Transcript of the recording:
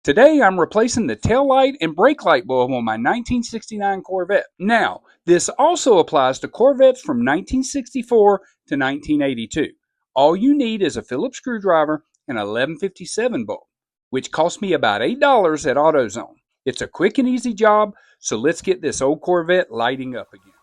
Today I'm replacing the tail light and brake light bulb on my 1969 Corvette. Now, this also applies to Corvettes from 1964 to 1982. All you need is a Phillips screwdriver and an 1157 bulb, which cost me about $8 at AutoZone. It's a quick and easy job, so let's get this old Corvette lighting up again.